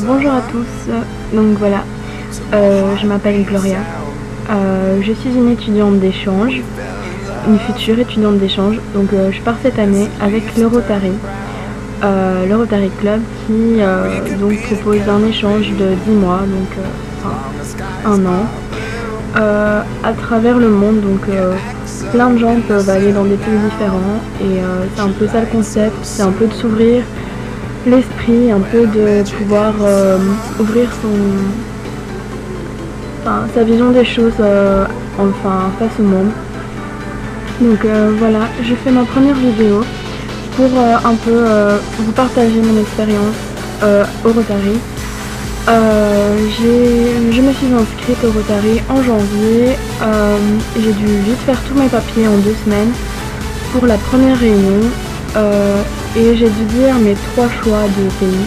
Bonjour à tous, donc voilà, je m'appelle Gloria, je suis une étudiante d'échange, une future étudiante d'échange, donc je pars cette année avec le Rotary Club qui donc propose un échange de 10 mois, donc un an, à travers le monde, donc plein de gens peuvent aller dans des pays différents et c'est un peu ça le concept, c'est un peu de s'ouvrir l'esprit, un peu de pouvoir ouvrir sa vision des choses face au monde. Donc voilà, je fais ma première vidéo pour un peu vous partager mon expérience au Rotary. Je me suis inscrite au Rotary en janvier, j'ai dû vite faire tous mes papiers en 2 semaines pour la première réunion. Et j'ai dû dire mes 3 choix de pays.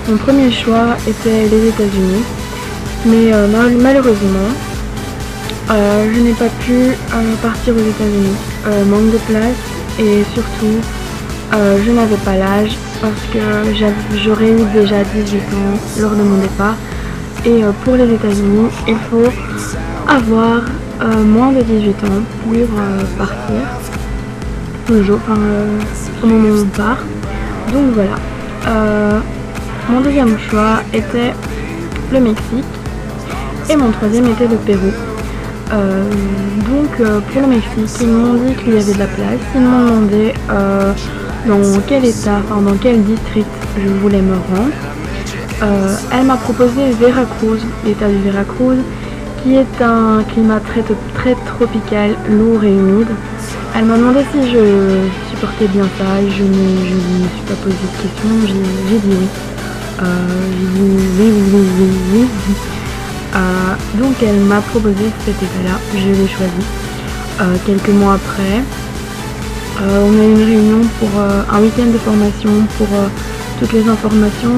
Mon premier choix était les États-Unis, mais malheureusement, je n'ai pas pu partir aux États-Unis. Manque de place et surtout, je n'avais pas l'âge parce que j'aurais eu déjà 18 ans lors de mon départ. Et pour les États-Unis, il faut avoir moins de 18 ans pour partir. Au moment où on part. Donc voilà. Mon deuxième choix était le Mexique et mon troisième était le Pérou. Pour le Mexique, ils m'ont dit qu'il y avait de la place. Ils m'ont demandé dans quel état, dans quel district je voulais me rendre. Elle m'a proposé Veracruz, l'état du Veracruz, qui est un climat très tropical, lourd et humide. Elle m'a demandé si je supportais bien ça et je ne me suis pas posé de questions, j'ai dit oui. J'ai dit oui. Donc elle m'a proposé cet état-là, je l'ai choisi. Quelques mois après, on a eu une réunion pour un week-end de formation pour toutes les informations,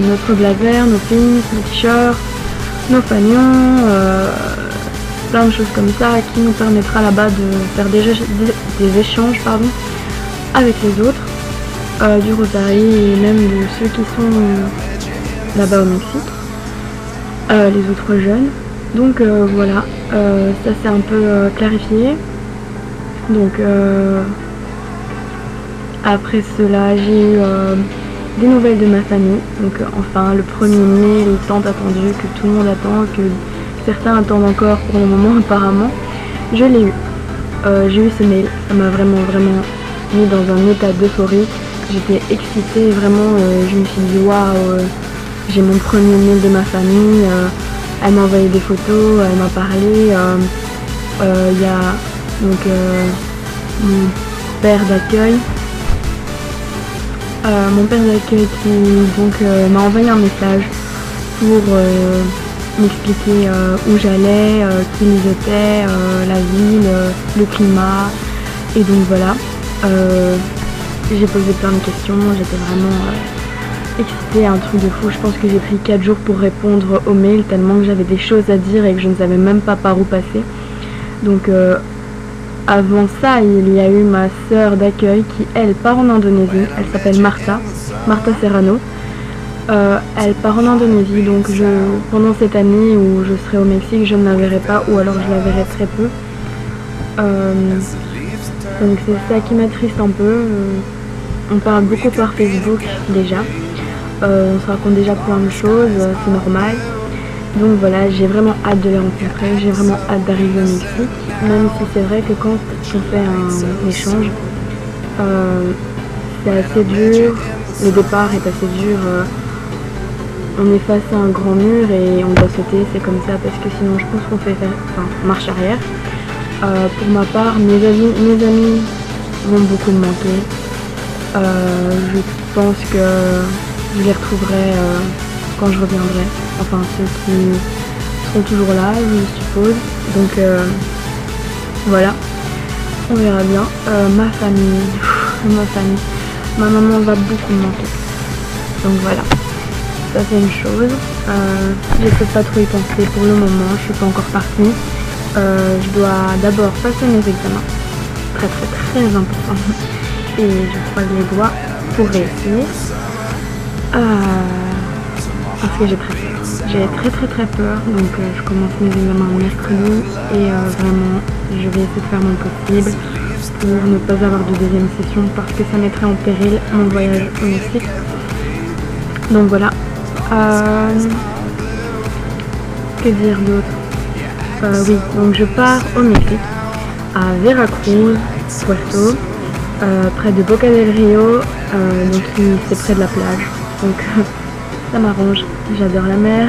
notre blazer, nos pins, nos t-shirts, nos fanions, plein de choses comme ça qui nous permettra là-bas de faire des échanges avec les autres du Rotary et même de ceux qui sont là-bas au Mexique, les autres jeunes. Donc voilà, ça s'est un peu clarifié. Donc après cela, j'ai eu des nouvelles de ma famille. Donc enfin le premier mail tant attendu que tout le monde attend, que certains attendent encore pour le moment apparemment. Je l'ai eu. J'ai eu ce mail. Ça m'a vraiment mis dans un état d'euphorie. J'étais excitée, vraiment. Je me suis dit waouh, j'ai mon premier mail de ma famille. Elle m'a envoyé des photos, elle m'a parlé. Il y a donc mon père d'accueil. Qui m'a envoyé un message pour m'expliquer où j'allais, qui ils étaient, la ville, le climat. Et donc voilà, j'ai posé plein de questions, j'étais vraiment excitée, un truc de fou. Je pense que j'ai pris 4 jours pour répondre aux mails tellement que j'avais des choses à dire et que je ne savais même pas par où passer. Donc avant ça, il y a eu ma sœur d'accueil qui, elle, part en Indonésie. Elle s'appelle Marta Serrano. Elle part en Indonésie, donc pendant cette année où je serai au Mexique, je ne la verrai pas, ou alors je la verrai très peu. Donc c'est ça qui m'attriste un peu. On parle beaucoup par Facebook déjà. On se raconte déjà plein de choses, c'est normal. Donc voilà, j'ai vraiment hâte de les rencontrer, j'ai vraiment hâte d'arriver au Mexique. Même si c'est vrai que quand on fait un échange, c'est assez dur, le départ est assez dur. On est face à un grand mur et on doit sauter, c'est comme ça, parce que sinon je pense qu'on fait marche arrière. Pour ma part, mes amis vont beaucoup me manquer. Je pense que je les retrouverai quand je reviendrai. Enfin, ceux qui seront toujours là, je suppose. Donc voilà, on verra bien. Ma famille, ma maman va beaucoup me manquer. Donc voilà. Ça c'est une chose, je peux pas trop y penser pour le moment, je suis pas encore partie. Je dois d'abord passer mes examens, très important, et je croise les doigts pour réussir. Parce que j'ai très peur. J'ai très peur, donc je commence mes examens mercredi et vraiment je vais essayer de faire mon possible pour ne pas avoir de deuxième session parce que ça mettrait en péril mon voyage au Mexique. Donc voilà. Que dire d'autre? Oui, donc je pars au Mexique, à Veracruz, Puerto, près de Boca del Rio, donc c'est près de la plage, donc ça m'arrange, j'adore la mer,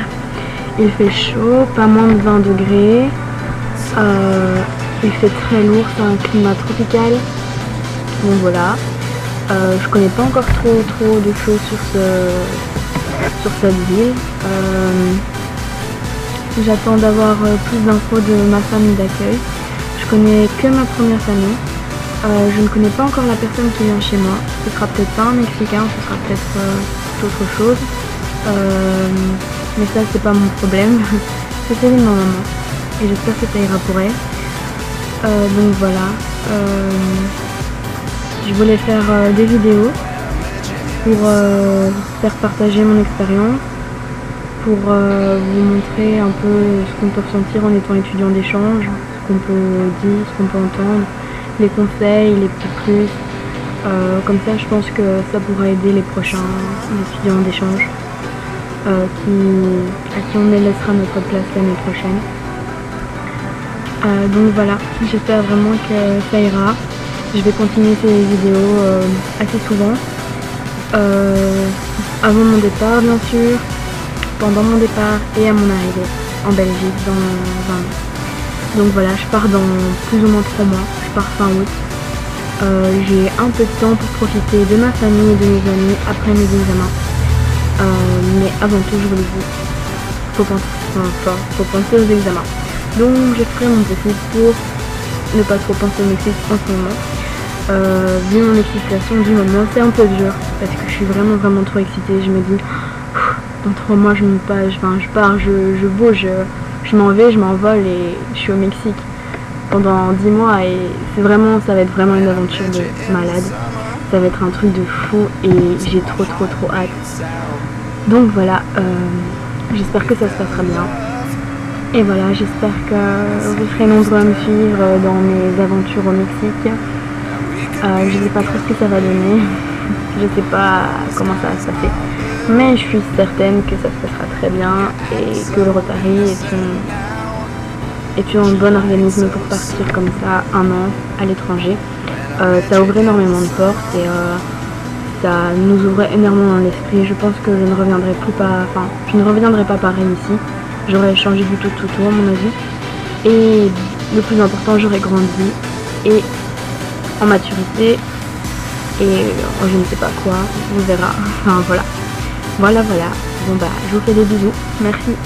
il fait chaud, pas moins de 20 degrés, il fait très lourd, c'est un climat tropical, donc voilà, je connais pas encore trop de choses sur cette ville. J'attends d'avoir plus d'infos de ma famille d'accueil. Je connais que ma première famille. Je ne connais pas encore la personne qui vient chez moi. Ce sera peut-être pas un Mexicain, ce sera peut-être autre chose. Mais ça, c'est pas mon problème. C'est celui de ma maman. Et j'espère que ça ira pour elle. Donc voilà. Je voulais faire des vidéos pour faire partager mon expérience, pour vous montrer un peu ce qu'on peut ressentir en étant étudiant d'échange, ce qu'on peut dire, ce qu'on peut entendre, les conseils, les petits plus. Comme ça, je pense que ça pourra aider les prochains étudiants d'échange à qui on laissera notre place l'année prochaine. Donc voilà, j'espère vraiment que ça ira. Je vais continuer ces vidéos assez souvent. Avant mon départ, bien sûr, pendant mon départ et à mon arrivée en Belgique dans un an. Donc voilà, je pars dans plus ou moins 3 mois, je pars fin août. J'ai un peu de temps pour profiter de ma famille et de mes amis après mes examens. Mais avant tout, je vous le dis, faut penser aux examens. Donc je ferai mon possible pour ne pas trop penser au Mexique en ce moment. Vu mon excitation du moment, c'est un peu dur parce que je suis vraiment trop excitée. Je me dis, dans 3 mois je pars, je bouge, je m'en vais, je m'envole et je suis au Mexique pendant 10 mois et ça va être vraiment une aventure de malade. Ça va être un truc de fou et j'ai trop hâte. Donc voilà, j'espère que ça se passera bien. Et voilà, j'espère que vous serez nombreux à me suivre dans mes aventures au Mexique. Je sais pas trop ce que ça va donner, je sais pas comment ça va se passer, mais je suis certaine que ça se passera très bien et que le Rotary est un bon organisme pour partir comme ça un an à l'étranger. Ça ouvre énormément de portes et ça nous ouvre énormément dans l'esprit. Je pense que je ne reviendrai pas pareil ici. J'aurais changé du tout à mon avis. Et le plus important, j'aurais grandi et en maturité et je ne sais pas quoi, on verra. Enfin voilà. Bon bah, je vous fais des bisous. Merci.